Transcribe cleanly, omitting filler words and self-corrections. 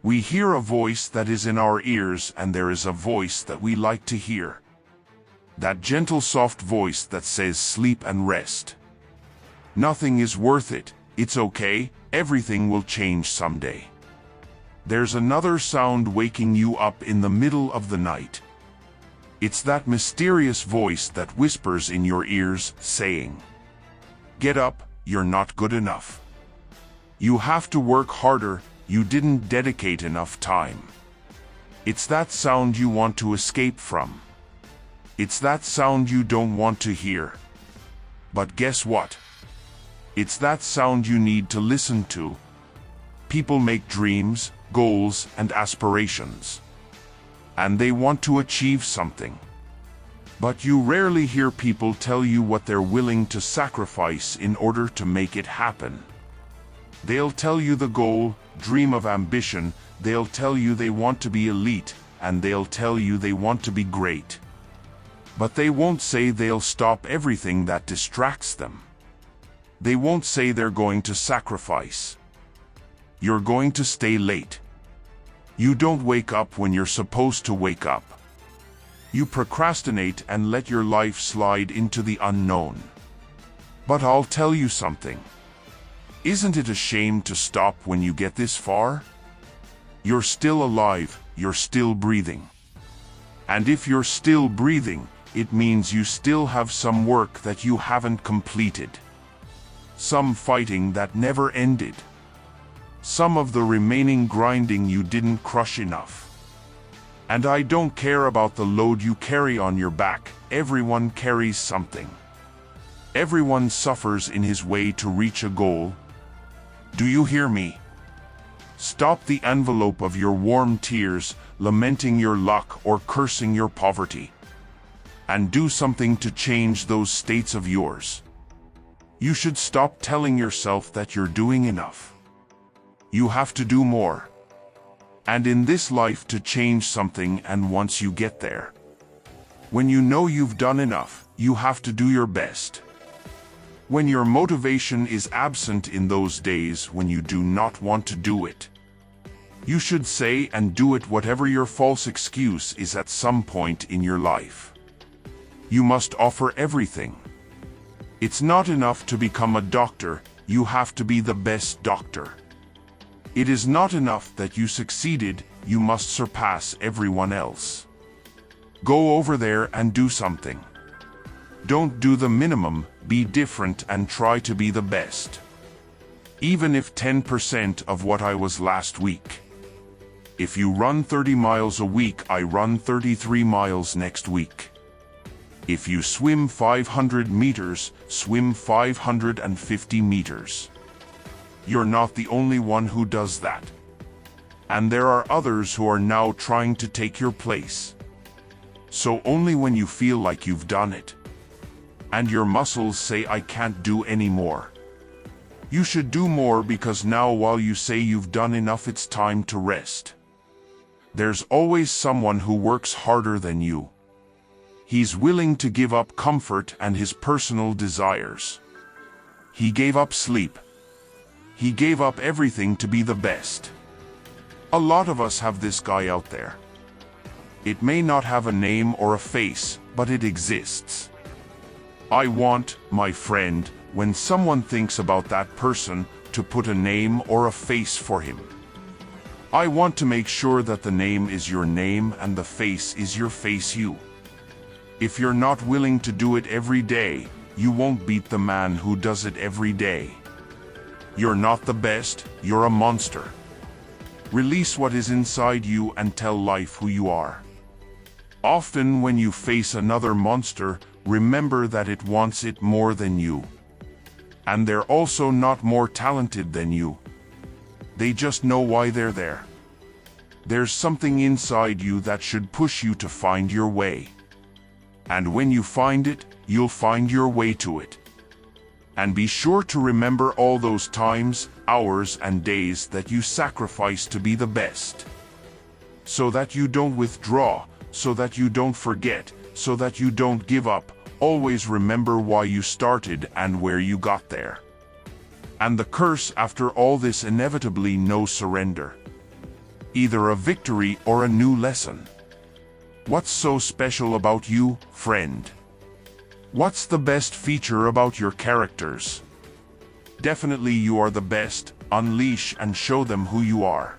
We hear a voice that is in our ears, and there is a voice that we like to hear. That gentle, soft voice that says sleep and rest. Nothing is worth it, it's okay, everything will change someday. There's another sound waking you up in the middle of the night. It's that mysterious voice that whispers in your ears, saying, "Get up, you're not good enough. You have to work harder, you didn't dedicate enough time." It's that sound you want to escape from. It's that sound you don't want to hear. But guess what? It's that sound you need to listen to. People make dreams, goals, and aspirations. And they want to achieve something. But you rarely hear people tell you what they're willing to sacrifice in order to make it happen. They'll tell you the goal, dream of ambition, they'll tell you they want to be elite, and they'll tell you they want to be great. But they won't say they'll stop everything that distracts them. They won't say they're going to sacrifice. You're going to stay late. You don't wake up when you're supposed to wake up. You procrastinate and let your life slide into the unknown. But I'll tell you something. Isn't it a shame to stop when you get this far? You're still alive, you're still breathing. And if you're still breathing, it means you still have some work that you haven't completed. Some fighting that never ended. Some of the remaining grinding you didn't crush enough. And I don't care about the load you carry on your back, everyone carries something. Everyone suffers in his way to reach a goal. Do you hear me? Stop the envelope of your warm tears, lamenting your luck or cursing your poverty. And do something to change those states of yours. You should stop telling yourself that you're doing enough. You have to do more. And in this life to change something, and once you get there, when you know you've done enough, you have to do your best. When your motivation is absent in those days when you do not want to do it, you should say and do it whatever your false excuse is at some point in your life. You must offer everything. It's not enough to become a doctor, you have to be the best doctor. It is not enough that you succeeded, you must surpass everyone else. Go over there and do something. Don't do the minimum, be different and try to be the best. Even if 10% of what I was last week. If you run 30 miles a week, I run 33 miles next week. If you swim 500 meters, swim 550 meters. You're not the only one who does that. And there are others who are now trying to take your place. So only when you feel like you've done it, and your muscles say I can't do any more, you should do more, because now while you say you've done enough, it's time to rest. There's always someone who works harder than you. He's willing to give up comfort and his personal desires. He gave up sleep. He gave up everything to be the best. A lot of us have this guy out there. It may not have a name or a face, but it exists. I want, my friend, when someone thinks about that person, to put a name or a face for him. I want to make sure that the name is your name and the face is your face you. If you're not willing to do it every day, you won't beat the man who does it every day. You're not the best, you're a monster. Release what is inside you and tell life who you are. Often when you face another monster, remember that it wants it more than you. And they're also not more talented than you. They just know why they're there. There's something inside you that should push you to find your way. And when you find it, you'll find your way to it. And be sure to remember all those times, hours, and days that you sacrificed to be the best. So that you don't withdraw, so that you don't forget, so that you don't give up. Always remember why you started and where you got there. And the curse after all this, inevitably no surrender. either a victory or a new lesson. What's so special about you, friend? What's the best feature about your characters? Definitely you are the best. Unleash and show them who you are.